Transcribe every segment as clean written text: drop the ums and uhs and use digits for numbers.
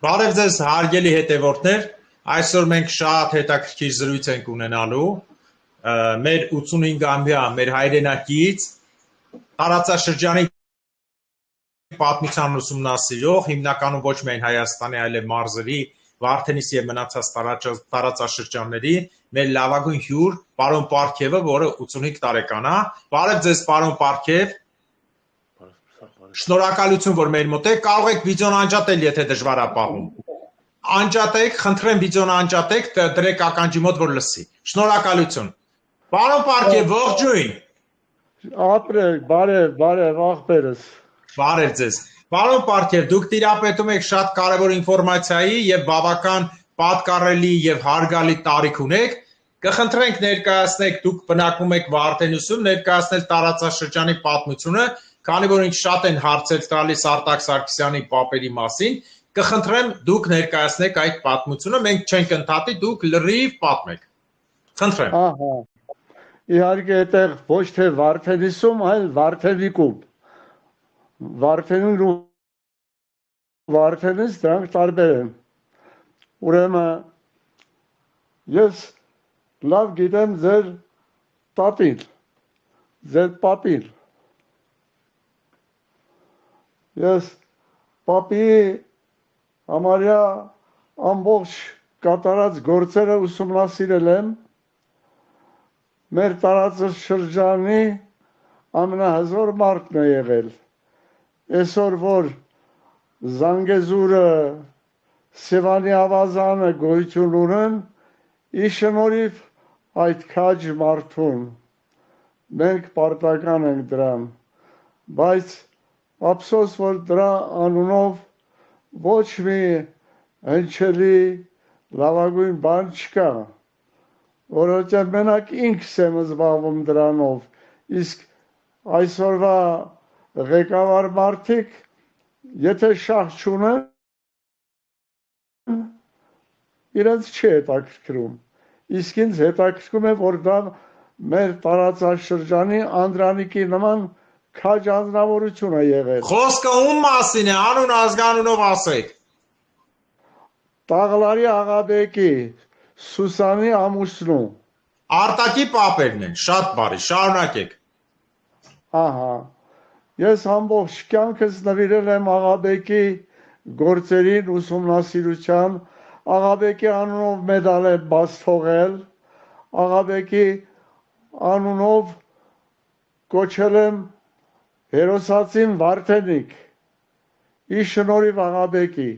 Բարև ձեզ հարգելի հետևորդներ, այսօր մենք շատ հետաքրքիր զրույց ենք ունենալու մեր 85-ամյա մեր հայրենակից տարածաշրջանի պատմության ուսումնասիրող, հիմնականում ոչ միայն Հայաստանի, այլև մարզերի, Վարդենիս եւ մնացած տարածաշրջանների մեր լավագույն հյուր, պարոն Պարքևը, որը 85 տարեկան է։ Բարև ձեզ, պարոն Պարքև։ Շնորհակալություն, որ մեր մոտ եք, կարող եք վիդեոն անջատել, եթե դժվար է պահում։ Անջատեք, խնդրեմ վիդեոն անջատեք, դրեք ականջի մոտ, որ լսի։ Շնորհակալություն։ Պարոն Պարքև, ողջույն։ Ապրեք, բարև, աղբերս։ Բարև ձեզ։ Պարոն Պարքև, դուք տիրապետում եք շատ կարևոր ինֆորմացիայի եւ բավական պատկառելի եւ հարգալի տարիք ունեք։ Կխնդրենք ներկայացնեք, դուք բնակվում եք Վարդենիսում, ներկայացնել տարածաշրջանի պատմությունը, քանի որ ինձ շատ են հարցեր տալիս Արտակ Սարգսյանի պապերի մասին, կխնդրեմ դուք ներկայացնեք այդ պատմությունը, մենք չենք ընդհատի, դուք լրիվ պատմեք։ Խնդրեմ։ Ահա։ Իհարկե այդտեղ ոչ թե Վարդենիսում, այլ Վարդենիկում։ Վարդենին ու Վարդենիս դրանք տարբեր են։ Ուրեմն ես լավ գիտեմ ձեր տատին, ձեր պապին։ Ես պապի համարյա ամբողջ կատարած գործերը ուսումնասիրել եմ մեր տարածաշրջանի ամենահզոր մարդն է եղել։ Այսօր որ Զանգեզուրը, Սևանի ավազանը գոյություն ունեն, ի շնորհիվ այդ քաջ մարդուն մենք պարտական ենք դրան, բայց ափսոս որ դրա անունով ոչ մի հնչելի լավագույն բան չկա, որովհետև մենակ ինքս եմ զբաղվում դրանով, իսկ այսօրվա ղեկավար մարդիկ, եթե շահ չունեն, իրենց չի հետաքրքրում, իսկ ինձ հետաքրքրում է, որ դա մեր տարածաշրջանի Անդրանիկի նման քաջ անձնավորություն է եղել։ Խոսքը ում մասին է, անուն ազգանունով ասեք։ Տաղլարի Աղաբեկի, Սուսանի ամուսնու։ Արտակի պապերն են, շատ բարի, շարունակեք։ Ահա, ես ամբողջ կյանքս նվիրել եմ Աղաբեկի գործերին ուսումնասիրության, Աղաբեկի անունով մեդալ եմ բաց թողել, Աղաբեկի անունով կոչել եմ հերոսացին Վարդենիկ, ի շնորհիվ Աղաբեկի,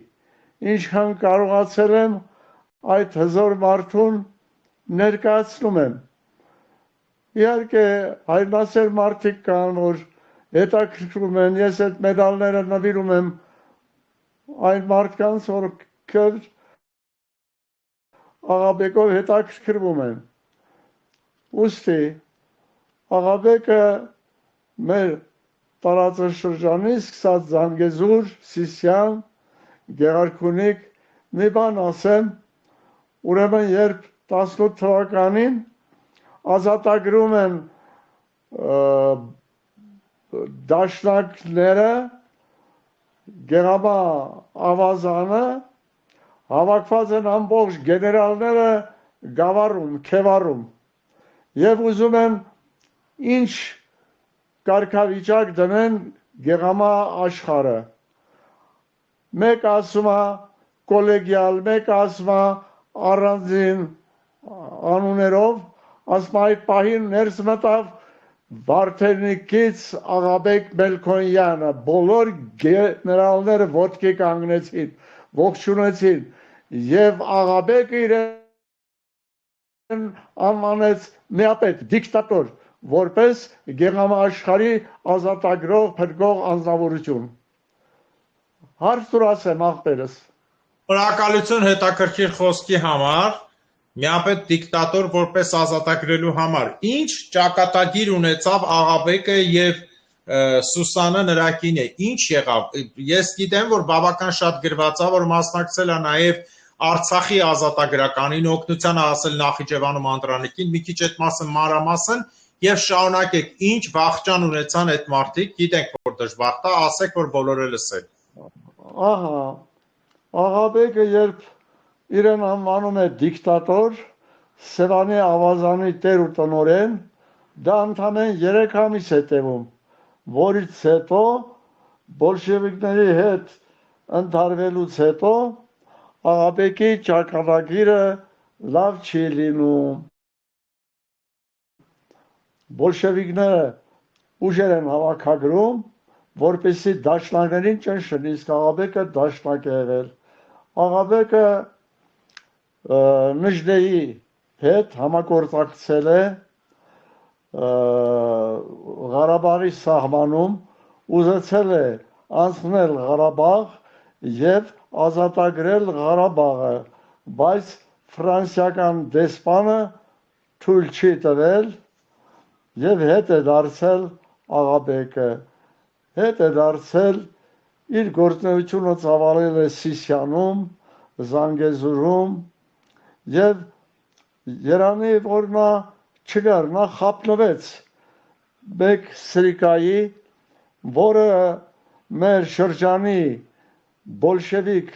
ինչքան կարողացել եմ այդ հզոր մարդուն ներկայացնում եմ։ Իհարկե հայրենասեր մարդիկ կան, որ հետաքրքրում են, ես այդ մեդալները նվիրում եմ այն մարդկանց, որ Աղաբեկով հետաքրքրվում են։ Ուստի Աղաբեկը մեր տարածաշրջանի սկսած Զանգեզուր, Սիսիան, Գեղարքունիք, մի բան ասեմ, ուրեմն երբ 18 թվականին ազատագրում են դաշնակները, Գեղամա ավազանը, հավաքված են ամբողջ գեներալները գավառում, Քևառում, եւ ուզում են ինչ կարգավիճակ դնեն Գեղամա աշխարհը։ Մեկ ասում է կոլեգիալ, մեկ ասում է առանձին անուններով, ասում այդ պահին ներս մտավ Վարդենիկից Աղաբեկ Մելքոնյանը, բոլոր գեներալները ոտքի կանգնեցին, ողջունեցին, եւ Աղաբեկը իրեն անվանեց միապետ, դիկտատոր, որպես Գեղամա աշխարհի ազատագրող, փրկող անձնավորություն։ Հարց դուր ասեմ աղբերս։ Շնորհակալություն հետաքրքիր խոսքի համար, միապետ դիկտատոր որպես ազատագրելու համար։ Ինչ ճակատագիր ունեցավ Աղաբեկը եւ Սուսանը նրա կինը, ինչ եղավ։ Ես գիտեմ, որ բավական շատ գրված է, որ մասնակցել է նաեւ Արցախի ազատագրականին, օգնության հասել Նախիջևանում Անդրանիկին, մի քիչ այդ մասը մանրամասն եւ շարունակեք, ինչ վախճան ունեցան այդ մարդիկ, գիտենք որ դժբախտ է, ասեք որ բոլորը լսեն։ Ահա, Աղաբեկը երբ իրեն անվանում է դիկտատոր, Սևանի ավազանի տեր ու տնօրեն, դա ընդամենը 3 ամիս է տևում, որից հետո բոլշևիկների հետ ընդհարվելուց հետո Աղաբեկի ճակատագիրը լավ չի լինում։ Բոլշևիկները ուժեր են հավաքագրում, որպեսզի դաշնակներին ճնշեն, իսկ Աղաբեկը դաշնակ է եղել։ Աղաբեկը Նժդեի հետ համագործակցել է Ղարաբաղի սահմանում, ուզեցել է անցնել Ղարաբաղ եւ ազատագրել Ղարաբաղը, բայց ֆրանսիական դեսպանը թույլ չի տվել եւ հետ է դարձել Աղաբեկը, հետ է դարձել իր գործունեությունը ծավալել է Սիսիանում, Զանգեզուրում եւ Երանի որ նա չգար, նա խապնվեց մեկ սրիկայի, որը մեր շրջանի բոլշևիկ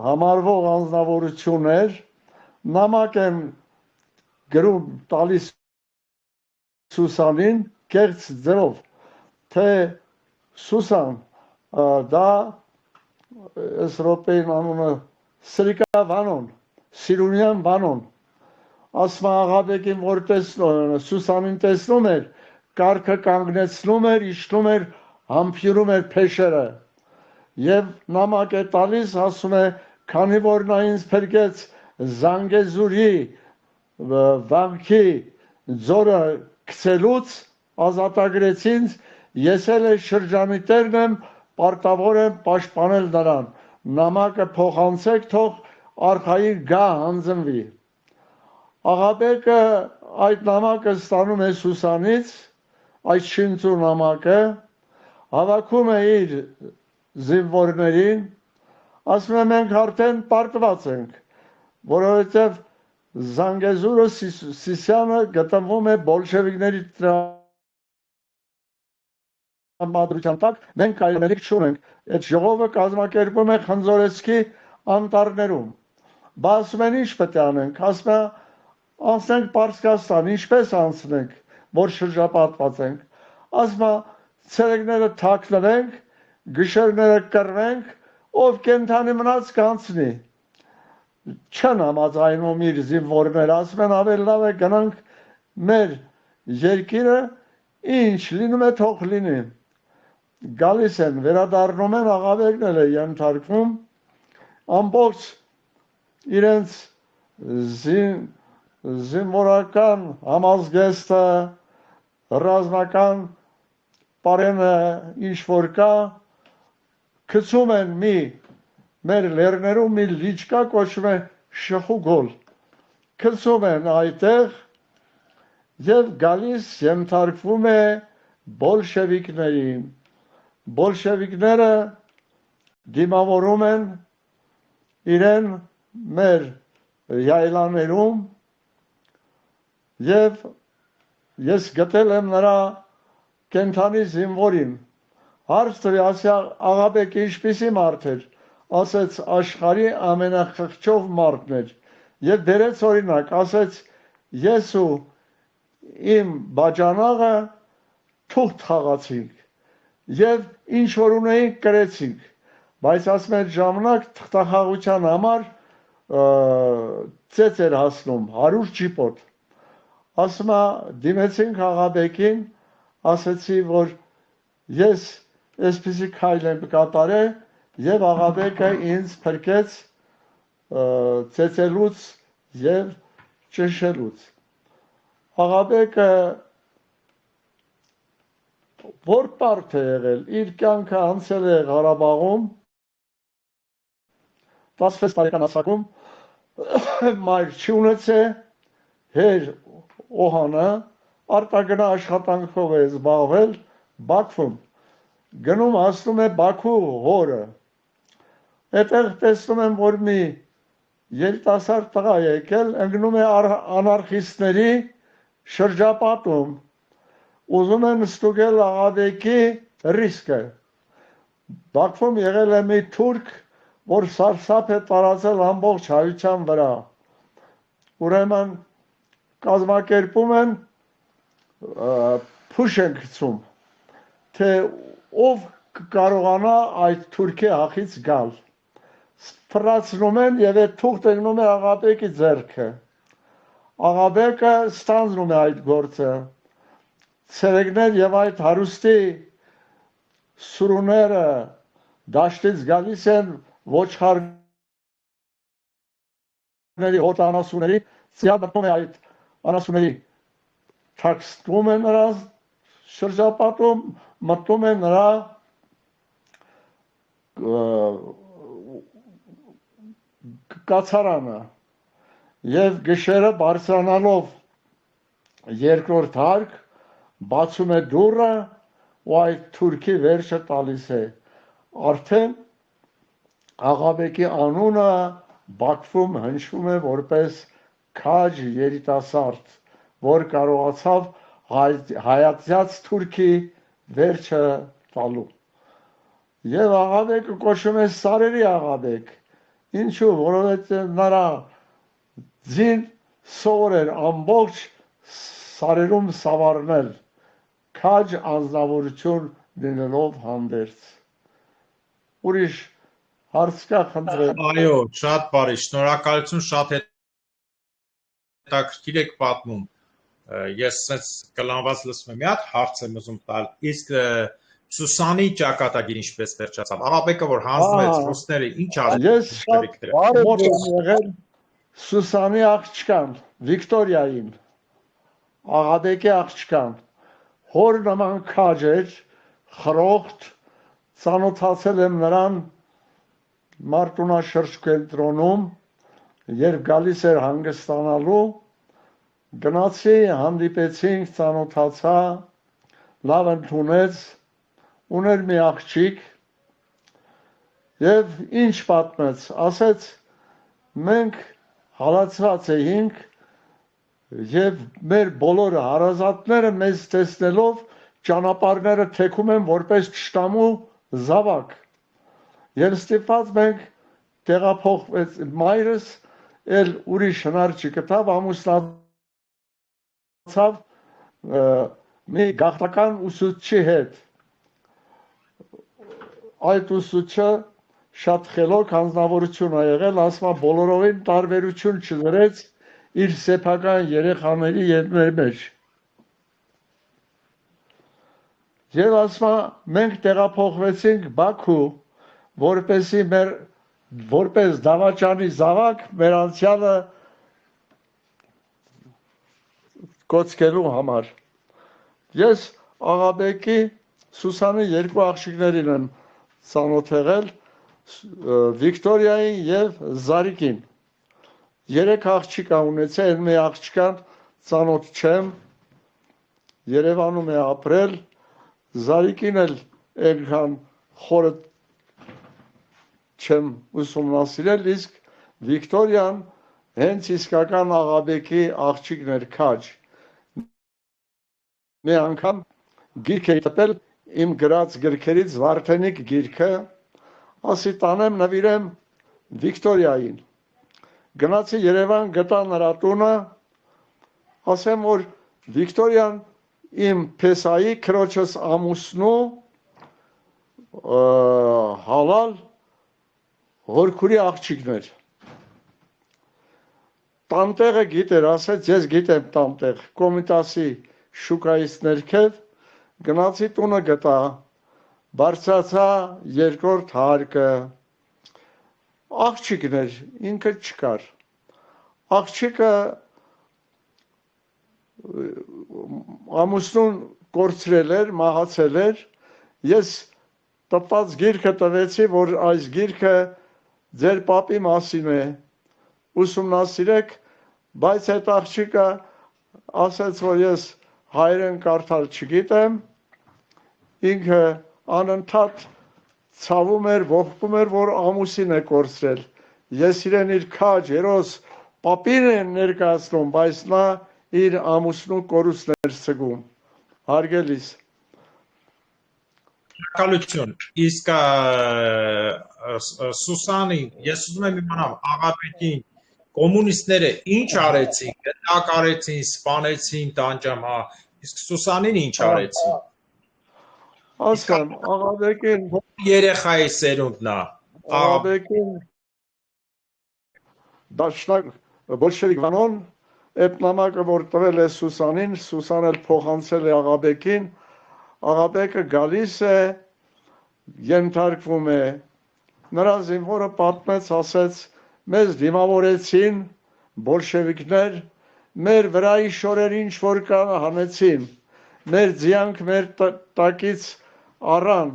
համարվող անձնավորություն էր, նամակ եմ գրում տալիս Սուսանին կեղծ ձևով, թե Սուսան, դա այս րոպեին անունը Սրիկա Վանոն, Սիրունյան Վանոն, ասում Աղաբեկին որ տեսնում, Սուսանին տեսնում էր, կարգը կանգնեցնում էր, իջնում էր, համբյուրում էր փեշերը եւ նամակ է տալիս, ասում է, քանի որ նա ինձ փրկեց Զանգեզուրի վանքի ձորը գցելուց, ազատագրեց ինձ, ես էլ շրջանի տերն եմ, պարտավոր եմ պաշտպանել նրան, նամակը փոխանցեք, թող արխային գա հանձնվի։ Աղաբեկը այդ նամակը ստանում է Սուսանից, այդ շինծու նամակը, հավաքում է իր զինվորներին, ասում է մենք արդեն պարտված ենք, որովհետև Զանգեզուրը Սիսիանը գտնվում է բոլշևիկների տրամադրության տակ, մենք կայլերիկ չունենք, այդ ժողովը կազմակերպում է Խնձորեսկի անտառներում, բա ասում են ինչ պետք է անենք, ասում է անցնենք Պարսկաստան, ինչպես անցնենք, որ շրջապատված ենք, ասում է ցերեկները թաքնվենք, գիշերները կռվենք, ով կենթանի մնաց կանցնի, չեն համաձայնում իր զինվորները, ասում են ավելի լավ է գնանք մեր երկիրը, ինչ լինում է թող լինի, գալիս են, վերադառնում են, Աղաբեկն էլ է ենթարկվում, ամբողջ իրենց զինվորական համազգեստը, ռազմական պարենը ինչ որ կա, գցում են մեր լեռներում մի լիճ կա, կոչվում է Շխուգոլ, գցում են այդտեղ եւ գալիս ենթարկվում է բոլշևիկներին, բոլշևիկները դիմավորում են իրեն մեր յայլաներում եւ ես գտել եմ նրա կենթանի զինվորին, հարց տվի, ասի Աղաբեկը ինչպիսի մարդ էր, ասեց աշխարհի ամենախղճով մարդն էր եւ դերեց օրինակ, ասեց ես ու իմ բաժանաղը թուղթ խաղացինք եւ ինչ որ ունեինք կրեցինք, բայց ասում են ժամանակ թղթախաղության համար ծեծ էր հասնում 100 ջիպոտ, ասում է դիմեցինք Աղաբեկին, ասեցի որ ես այսպիսի քայլ եմ կատարել եւ Աղաբեկը ինձ փրկեց ծեծելուց եւ ճնշելուց։ Աղաբեկը որ պարտ է եղել, իր կյանքը անցել է Ղարաբաղում, 16 տարեկան հասակում, մայր չի ունեցել, հեր օհանը, արտագնա աշխատանքով է զբաղվել Բաքվում, գնում հասնում է Բաքու հորը, այդտեղ տեսնում եմ, որ մի երիտասարդ տղա եկել, ընկնում է անարխիստների շրջապատում, ուզում են ստուգել Աղաբեկի ռիսկը։ Բաքվում եղել է մի թուրք, որ սարսափ է տարածել ամբողջ հայության վրա։ Ուրեմն կազմակերպում են փուշ են գցում, թե ով կկարողանա այդ թուրքի հախից գալ։ Ֆրացնում են եւ այդ թուղթը գնում է Աղաբեկի ձեռքը։ Աղաբեկը ստանձնում է այդ գործը։ Ցերեկներ եւ այդ հարուստի սուրուները դաշտից գալիս են ոչխարների հոտանասուների, ծիա մտնում է այդ անասուների թաքստում է նրա շրջապատում, մտնում է նրա կացարանը եւ գիշերը բարձրանալով երկրորդ հարկ բացում է դուռը ու այդ թուրքի վերջը տալիս է արդեն Աղաբեկի անունը Բաքվում հնչում է որպես քաջ երիտասարդ, որ կարողացավ հայացած թուրքի վերջը տալու եւ Աղաբեկը կոչվում է Սարերի Աղաբեկ, ինչու, որովհետեւ նրա ձին սովորել ամբողջ Սարերում սավառնել քաջ անձնավորություն լինելով հանդերձ։ Ուրիշ հարց կա խնդրեմ։ Այո, շատ բարի, շնորհակալություն, շատ հետաքրքիր եք պատմում։ Ես sense կլանված լսում եմ, մի հատ հարց եմ ուզում տալ։ Իսկ Սուսանի ճակատագիրը ինչպես վերջացավ։ Աղաբեկը որ հանձնվեց ռուսները ինչ արել։ Ես շատ մոտ եմ եղել Սուսանի աղջկան, Վիկտորիային, Աղաբեկի աղջկան, հոր նման քաջ էր, խրոխտ, ծանոթացել եմ նրան Մարտունաշրջկենտրոնում, երբ գալիս էր հանգստանալու, գնացի, հանդիպեցինք, ծանոթացա, լավ ընդունեց, ուներ մի աղջիկ եւ ինչ պատմեց, ասեց մենք հալածված էինք եւ մեր բոլոր հարազատները մեզ տեսնելով ճանապարհները թեքում են որպես ճշտամու զավակ եւ ստիպված մենք տեղափոխվեց մայրս էլ ուրիշ հնար չգտավ ամուսնացավ մի գաղթական ուսուցչի հետ այդ ուսուցչը շատ խելոք հանձնավորություն ա եղել, ասма բոլորովին տարբերություն չդրեց իր սեփական երեխաների եւ մեր մեջ։ Եվ ասма մենք տեղափոխվեցինք Բաքու, որպեսի մեր որպես դավաճանի զավակ մեր անցյալը կոչելու համար։ Ես Աղաբեկի Սուսանի երկու աղջիկներին եմ ծանոթ եղել, Վիկտորիային եւ Զարիկին։ Երեք աղջիկ ունեցել, մի աղջկան ծանոթ չեմ, Երևանում է ապրել, Զարիկին էլ այնքան խորը չեմ ուսումնասիրել, իսկ Վիկտորիան հենց իսկական Աղաբեկի աղջիկն էր քաջ։ Մի անգամ գիրք էի տպել իմ գրած գրքերից Վարդենիկ գիրքը, ասի տանեմ նվիրեմ Վիկտորիային։ Գնացի Երևան, գտա նրա տունը, ասեմ որ Վիկտորիան իմ փեսայի քրոջս ամուսնու հալալ հորքուրի աղջիկն էր։ Տանտեղը գիտեր, ասեց ես գիտեմ տանտեղ, Կոմիտասի շուկայից ներքև գնացի տունը գտա, բարձրացա երկրորդ հարկը, աղջիկն էր, ինքը չկար, աղջիկը ամուսնուն կորցրել էր, մահացել էր, ես տպված գիրքը տվեցի, որ այս գիրքը ձեր պապի մասին է, ուսումնասիրեք, բայց այդ աղջիկը ասեց, որ ես հայերեն կարդալ չգիտեմ, ինքը անընդհատ ցավում էր, ողբում էր, որ ամուսին է կորցրել։ Ես իրեն իր քաջ հերոս պապին են ներկայացնում, բայց նա իր ամուսնու կորուստն էր ցգում։ Հարգելիս։ Շնորհակալություն։ Իսկ Սուսանին, ես ուզում եմ իմանալ, աղաբեկին կոմունիստները ինչ արեցին, գտակ արեցին, սպանեցին, տանջամ, հա, իսկ Սուսանին ինչ արեցին։ Ասեմ, աղաբեկին Երեխայի սերունդն է։ աղաբեկին դաշնակ բոլշևիկ վանոն այդ նամակը որ տվել է Սուսանին, Սուսան էլ փոխանցել է աղաբեկին, աղաբեկը գալիս է, ենթարկվում է, նրա զինվորը պատմեց, ասեց, մեզ դիմավորեցին բոլշևիկներ, մեր վրայի շորեր ինչ որ կան հանեցին, մեր ձյանք մեր տակից առան,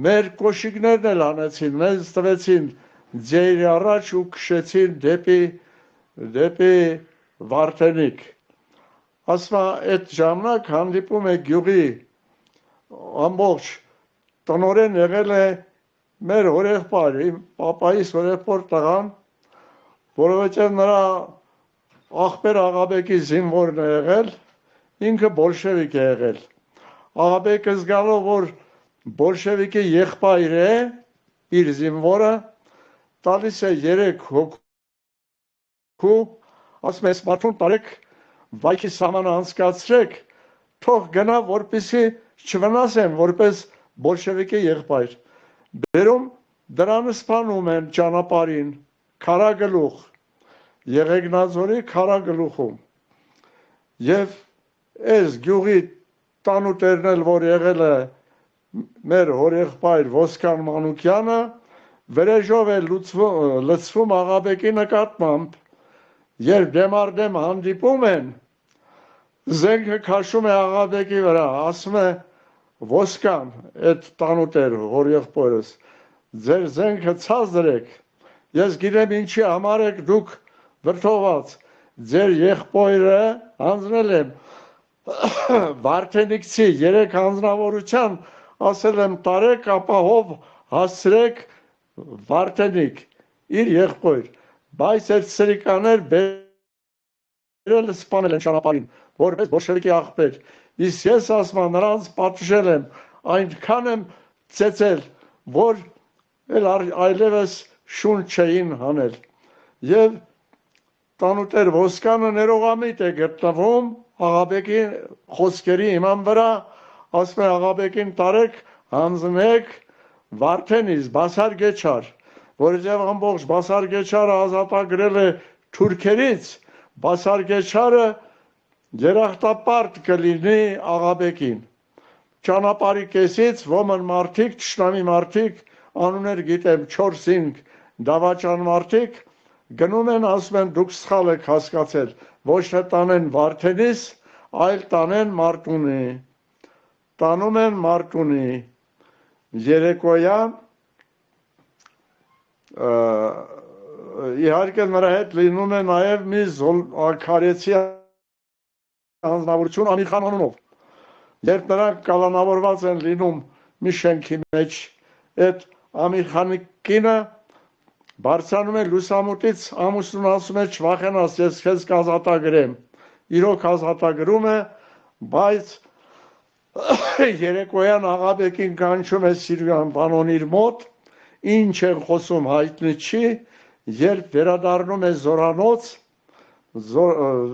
մեր կոշիկներն էլ հանեցին, մեզ տվեցին ձերի առաջ ու քշեցին դեպի Վարդենիկ։ Ասма այդ ժամանակ հանդիպում է գյուղի ամբողջ տնորեն եղել է մեր հորեղբայր, իմ պապայիս հորեղբոր տղան, որովհետև նրա աղբեր Աղաբեկի զինվորն է եղել, ինքը բոլշևիկ է եղել։ Աղաբեկը զգալով, որ բոլշևիկի եղբայր է, իր զինվորը, տալիս է 3 հոգու, ասում է, սպարթուն տարեք, վայքի սահմանը անցկացրեք, թող գնա, որպեսզի չվնասեն, որպես բոլշևիկի եղբայր։ Բերում դրանը սպանում են ճանապարհին, Քարագլուխ, Եղեգնաձորի Քարագլուխում։ Եվ այս գյուղի տանուտերն էլ, որ եղել է մեր հորեղբայր Ոսկան Մանուկյանը, վրեժով է լցվում Աղաբեկի նկատմամբ, երբ դեմարդեմ հանդիպում են, զենքը քաշում է Աղաբեկի վրա, ասում է Ոսկան, այդ տանուտեր հորեղբորս, ձեր զենքը ցած դրեք, ես գիտեմ ինչի համար եք դուք վրդոված, ձեր եղբայրը հանձնել եմ Վարդենիկցի 3 հանձնավորության, ասել եմ տարեք ապահով հասցրեք Վարդենիկ, իր եղբայր, բայց այդ սրիկաներ բերել սպանել են ճանապարհին, որպես բոլշևիկի աղբեր, իսկ ես ասում եմ նրանց պատժել եմ, այնքան եմ ծեծել, որ այլևս շուն չէին հանել, և տանուտեր Ոսկանը ներողամիտ է գտնվում Աղաբեկի խոսքերի հիման վրա, ասում է Աղաբեկին տարեք, հանձնեք Վարդենիս, Բասարգեչար, որովհետև ամբողջ Բասարգեչարը ազատագրել է թուրքերից, Բասարգեչարը երախտապարտ կլինի Աղաբեկին։ Ճանապարհի կեսից ոմն մարդիկ, թշնամի մարդիկ, անուններ գիտեմ 4-5 դավաճան մարդիկ, գնում են, ասում են դուք սխալ եք հասկացել, ոչ թե տանեն Վարդենիս, այլ տանեն Մարտունի։ Տանում են Մարտունի, երեկոյան, իհարկե նրա հետ լինում է նաև մի քարեցի հանձնավորություն Ամիրխան անունով։ Երբ նրանք կալանավորված են լինում մի շենքի մեջ, այդ Ամիրխանի կինը բարձրանում է լուսամուտից, ամուսնուն ասում է չվախենաս, ես քեզ կազատագրեմ։ Իրոք ազատագրում է, բայց երեկոյան Աղաբեկին կանչում է Սիրիան Պանոն իր մոտ, ինչ են խոսում հայտնի չի, երբ վերադառնում է Զորանոց,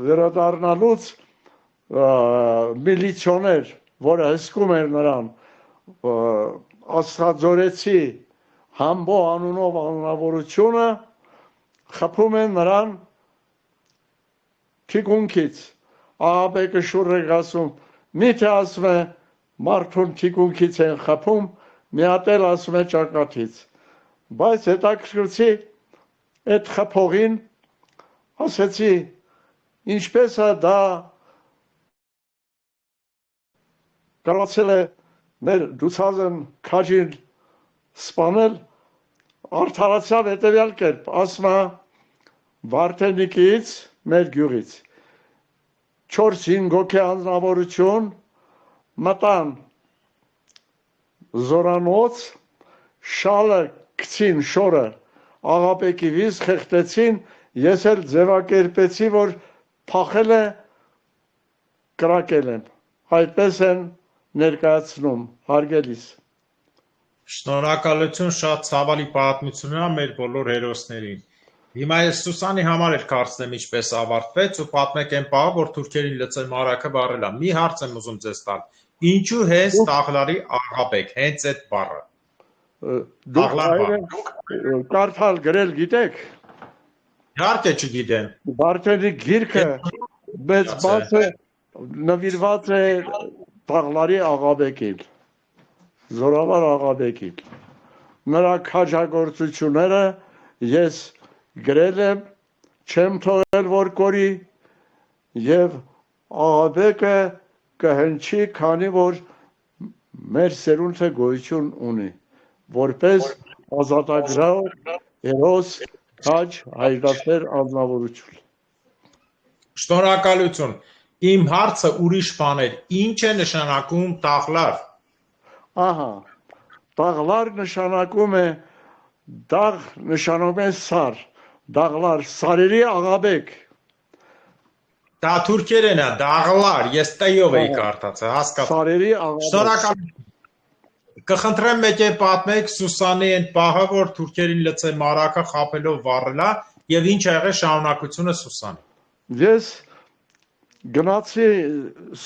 վերադառնալուց միլիցիոներ, որը հսկում էր նրան, Աստղաձորեցի Համբո անունով անունավորությունը, խփում են նրան թիկունքից, Աղաբեկը շուռ է ասում, միթե ասում է մարդուն թիկունքից են խփում, մի հատ էլ ասում է ճակատից, բայց հետաքրքրեցի այդ խփողին, ասեցի ինչպես է դա կարողացել է մեր դուցազն քաջին սպանել, արդարացավ հետևյալ կերպ, ասում է Վարդենիկից, մեր գյուղից 4-5 հոգի անձնավորություն մտան Զորանոց, շալը գցին շորը Աղաբեկի վիզ, խեղդեցին, ես էլ ձևակերպեցի, որ փախել է, կրակել են, այդպես են ներկայացնում, հարգելիս։ Շնորհակալություն, շատ ցավալի պատմություն է մեր բոլոր հերոսներին։ Հիմա ես Սուսանի համար էլ կարծեմ ինչպես ավարտվեց ու պատմեք այն պահը, որ թուրքերին լծել մարակը վառել է։ Մի հարց եմ ուզում ձեզ տալ։ Ինչու հենց Տաղլարի Աղաբեկ, հենց այդ բառը։ Դուք կարդալ գրել գիտեք։ Իհարկե չգիտեմ։ Վարդերի գիրքը մեծ բացը նվիրված է Տաղլարի Աղաբեկին, Զորավար Աղաբեկին։ Նրա քաջագործությունները ես գրել եմ, չեմ թողել որ կորի եւ Աղաբեկը կհնչի, քանի որ մեր սերունդը գոյություն ունի, որպես ազատագրող հերոս քաջ հայրասեր անձնավորություն։ Շնորհակալություն։ Իմ հարցը ուրիշ բան էր։ Ինչ է նշանակում Տաղլար։ Ահա, Տաղլար նշանակում է, Դաղ նշանակում է սար, Դաղլար, սարերի Աղաբեկ։ Դա թուրքերեն է, Դաղլար, ես տեյով էի կարդացել, հասկացա։ Սարերի Աղաբեկ։ Շնորհակալություն։ Կխնդրեմ մեկ է պատմեք Սուսանի այն պահը, որ թուրքերին լծել մարակը խաբելով վառելա եւ ինչ ա եղել շարունակությունը Սուսանի։ Ես գնացի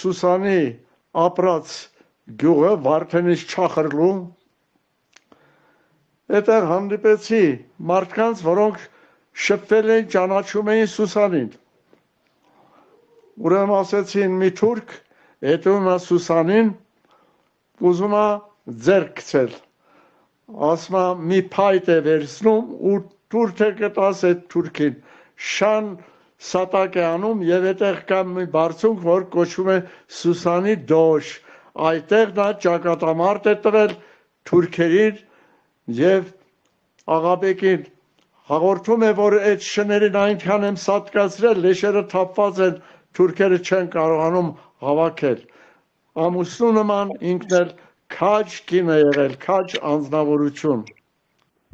Սուսանի ապրած գյուղը Վարդենից Չախրլու, այդտեղ հանդիպեցի մարդկանց, որոնք շփվել էին, ճանաչում էին Սուսանին։ Ուրեմն ասեցին մի թուրք, հետո նա Սուսանին ուզում է ձեռք գցել։ Ասում է մի փայտ է վերցնում ու թուրքը կտաս այդ թուրքին։ Շան սատակ է անում եւ այդտեղ կա մի բարձունք, որ կոչվում է Սուսանի դոշ։ Այդտեղ նա ճակատամարտ է տվել թուրքերին եւ Աղաբեկին հաղորդում է, որ այդ շներին այնքան եմ սատկացրել, լեշերը թափված են, թուրքերը չեն կարողանում հավաքել։ Ամուսնու նման ինքն էլ քաջ կին է եղել, քաջ անձնավորություն։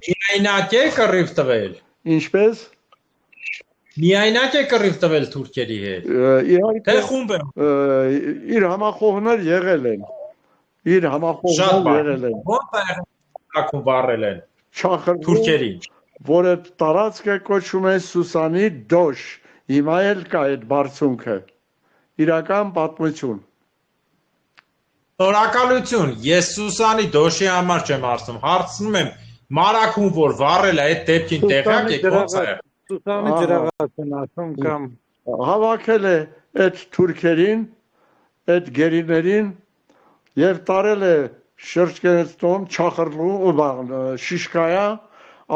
Միայնակ է կռիվ տվել։ Ինչպես։ Միայնակ է կռիվ տվել թուրքերի հետ։ Իհարկե Թե խումբ է։ իր համախոհներ եղել են։ Իր համախոհներ եղել են։ Ո՞նց է եղել վառել են թուրքերին, որը տարածքը կոչվում է Սուսանի դոշ։ Հիմա էլ կա այդ բարձունքը։ Իրական պատմություն։ Շնորհակալություն։ Ես Սուսանի դոշի համար չեմ հարցնում, հարցնում եմ մարակում որ վառել է այդ դեպքին տեղյակ եք ո՞նց է։ Սուսանի ջրաղացն ասում կամ հավաքել է այդ թուրքերին, այդ գերիներին եւ տարել է շրջկենստոն Չախրլու ու Շիշկայա,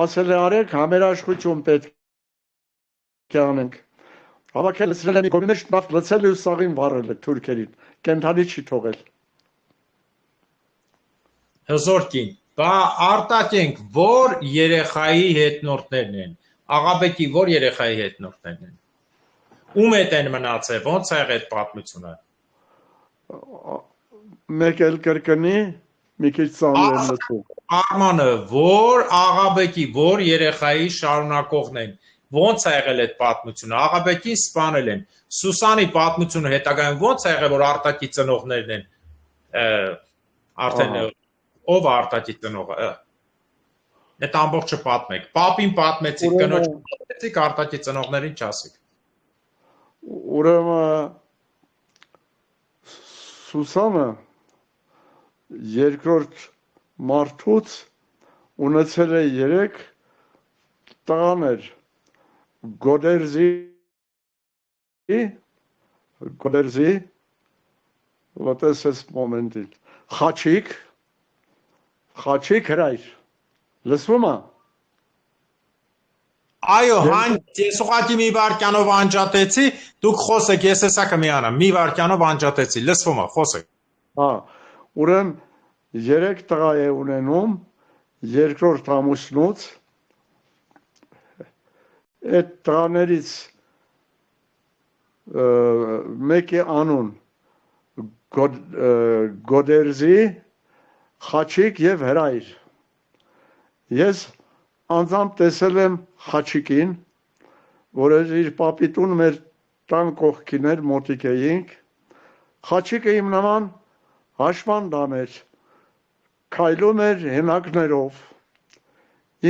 ասել է արեք համերաշխություն պետք է անենք։ Հավաքել սրել են գոմինեշ նավ լցել ու սաղին վառել է թուրքերին, կենթանի չի թողել։ Հզորքին, բա արտակենք, որ երեխայի հետնորդներն են, Աղաբեկի որ երեխայի հետնորդներն են, ում հետ են մնացել, ոնց է եղել այդ պատմությունը։ Մեկ էլ կրկնի, մի քիչ ծանր եմ լսում։ Արմանը, որ Աղաբեկի որ երեխայի շարունակողն են, ոնց է եղել այդ պատմությունը, Աղաբեկին սպանել են, Սուսանի պատմությունը հետագայում ոնց է եղել, որ արտակի ծնողներն են, արդեն ով է արտակի ծնողը, այդ ամբողջը պատմեք, պապին պատմեցիք, կնոջ պատմեցիք, արտակի ծնողներին չասիք։ Ուրեմն Սուսանը երկրորդ մարդուց ունեցել է 3 տղաներ, Գոդերզի, вот этот момент, Խաչիկ հրայր, լսվում է։ Այո, ես ուղղակի մի վարքյանով անջատեցի, դուք խոսեք, ես հեսա կմիանամ, մի վարքյանով անջատեցի, լսվում է, խոսեք։ Հա, ուրեմն 3 տղա է ունենում, երկրորդ ամուսնուց, այդ տղաներից մեկի անուն Գոդերզի, Խաչիկ եւ հրայր։ Ես անձամբ տեսել եմ Խաչիկին, որը իր պապիտուն մեր տան կողքին էր, մոտիկ էինք։ Խաչիկը իմ նման հաշմանդամ էր, քայլում էր հենակներով։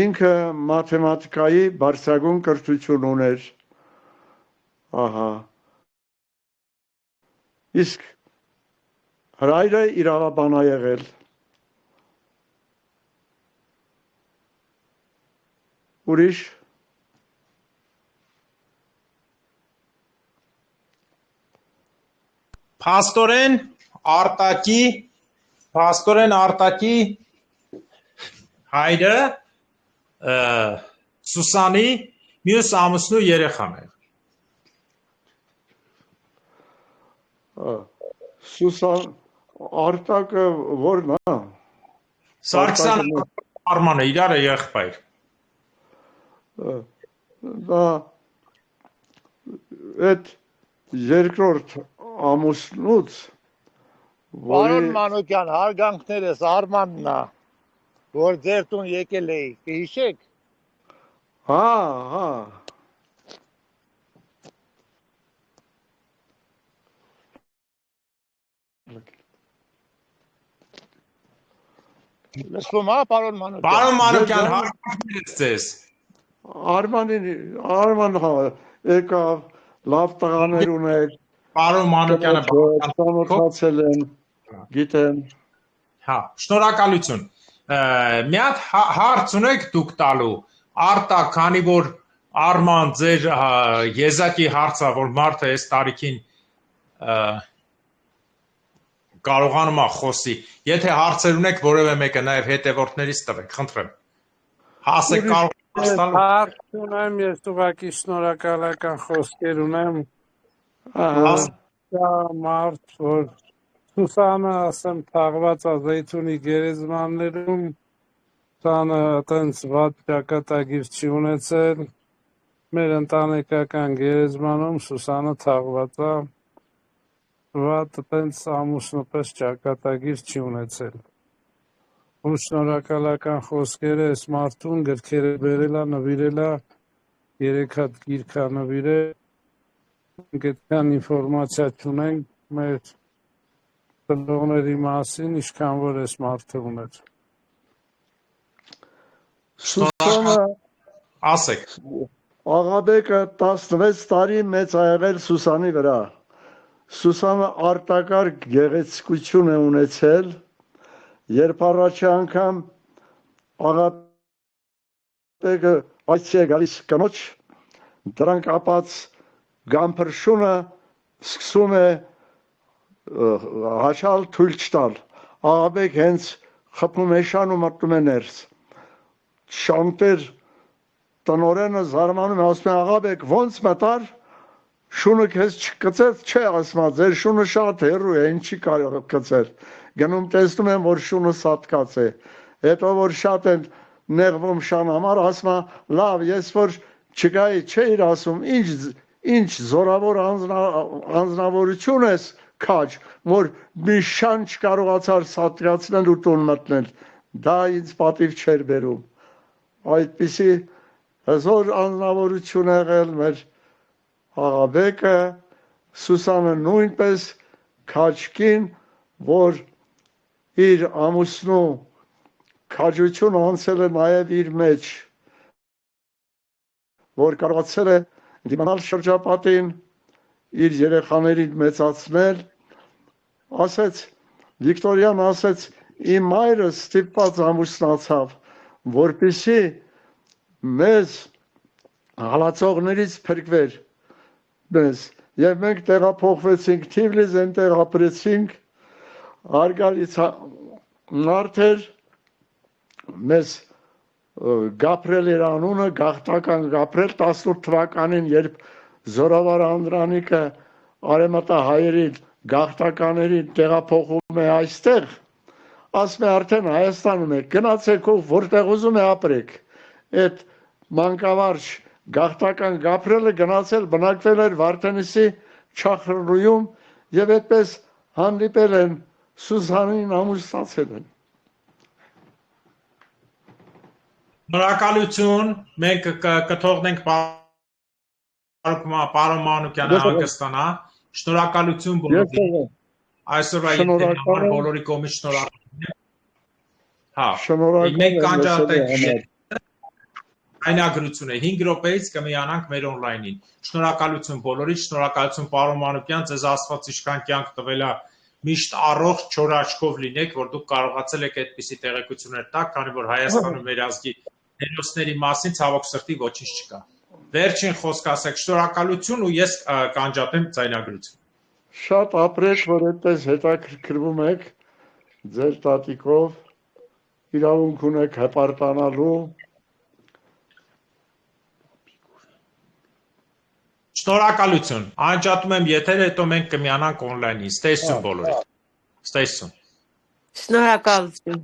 Ինքը մաթեմատիկայի բարձրագույն կրթություն ուներ։ Ահա։ Իսկ հրայրը իրավաբան է եղել։ Ուրիշ Փաստորեն Արտակի հայրը Սուսանի մյուս ամուսնու երեխան է։ Սուսան Արտակը որն է։ Սարգսյան Արմանը իրար է եղբայր։ Դա այդ երկրորդ ամուսնուց Պարոն Մանուկյան, հարգանքներս Արմանն է, որ ձեր տուն եկել էի, կհիշեք։ հա Լսվում է, պարոն Մանուկյան։ Պարոն Մանուկյան, հարգանքներս ձեզ։ Արման եկավ լավ տղաներ ուներ, Պարոն Մանուկյանը ծանոթացել են, գիտեմ։ Հա, շնորհակալություն։ Մի հատ հարց ունեք դուք տալու Արտակ, քանի որ Արման ձեր եզակի հարցը, որ մարդը այս տարիքին կարողանում է խոսի։ Եթե հարցեր ունեք, որևէ մեկը նաև հետևորդներից տվեք, խնդրեմ։ Հասեք կարող Հարց ունեմ, ես ուղղակի շնորհակալական խոսքեր ունեմ։ Մարդ, որ Սուսանը, ասեմ, թաղված է Զեյթունի գերեզմաններում, Սանը այտենց վատ ճակատագիր չի ունեցել, մեր ընտանեկական գերեզմանում Սուսանը թաղված է, վատ այտենց ամուսնու պես ճակատագիր չի ունեցել։ Ու շնորհակալական խոսքերը այս մարդուն գրքերը բերել է, նվիրել է, 3 հատ գիրք է նվիրել, այդքան ինֆորմացիա չունենք մեր ծնողների մասին, ինչքան որ այս մարդը ուներ։ Սուսանը ասեք։ Աղաբեկը 16 տարի մեծ ա եղել Սուսանի վրա։ Սուսանը արտակարգ գեղեցկություն է ունեցել, երբ առաջի անգամ Աղաբեկը այցի է գալիս կնոջ, դրանք ապած գամփրշունը սկսում է հաշալ թույլ չտալ։ Աղաբեկ հենց խփում է շան ու մտնում է ներս։ Շանտեր տնորենը զարմանում է, ասում է Աղաբեկ ոնց մտար, շունը քեզ չկծեց, չէ, ասում է, ձեր շունը շատ հեռու է, ինչի կարող կծել։ Գնում տեսնում եմ, որ շունը սատկած է։ Հետո որ շատ են նեղվում շան համար, ասում է, լավ, ես որ չգայի, չէիր ասում, ինչ զորավոր անձնավորություն ես քաջ, որ մի շան չկարողացար սատկացնել ու տուն մտնել։ Դա ինձ պատիվ չէր բերում։ Այդպիսի հզոր անձնավորություն եղել մեր Աղաբեկը, Սուսանը նույնպես քաջկին, որ իր ամուսնու քաջություն անցել է նաև իր մեջ, որ կարողացել է դիմանալ շրջապատին, իր երեխաներին մեծացնել, ասեց, Վիկտորիան ասեց, իմ մայրը ստիպված ամուսնացավ, որպեսզի մեզ հալածողներից փրկվեր մեզ, եւ մենք տեղափոխվեցինք Թիֆլիս, այնտեղ ապրեցինք, արգալից նարդեր մեզ Գաբրել էր անունը, գաղթական Գաբրել 18 թվականին, երբ Զորավար Անդրանիկը արեմատահայերին գաղթականներին տեղափոխում է այստեղ, ասում է արդեն Հայաստանում եք, գնացեք ով որտեղ ուզում է ապրեք։ Այդ մանկավարժ գաղթական Գաբրելը գնացել բնակվել էր Վարդենիսի Չախրնույում եւ այդպես հանդիպել են Սուսանին ամուսնացել են։ Շնորհակալություն, մենք կթողնենք պարոն Մանուկյանը հանգստանա, շնորհակալություն բոլորին, այսօրվա եթերի համար բոլորի կողմից շնորհակալություն։ Հա։ Շնորհակալ Մենք եմ կանջատենք լսելու համար։ այնագրությունը 5 րոպեից կմիանանք մեր on-line-ին։ Շնորհակալություն բոլորիդ, շնորհակալություն պարոն Մանուկյան, ձեզ Աստված ինչքան կյանք տվել է, միշտ առողջ չոր աչքով լինեք, որ դուք կարողացել եք այդպիսի տեղեկություններ տալ, քանի որ Հայաստանում մեր ազգի հերոսների մասին ցավոք սրտի ոչինչ չկա։ Վերջին խոսք ասեք, շնորհակալություն ու ես կանջատեմ ձայնագրություն։ Շատ ապրեք, որ այդպես հետաքրքրվում եք ձեր տատիկով, իրավունք ունեք հպարտանալու։ Շնորհակալություն։ Անջատում եմ եթերը, հետո մենք կմիանանք on-line-ին։ Ստեսություն բոլորիդ։ Ստեսություն։ Շնորհակալություն։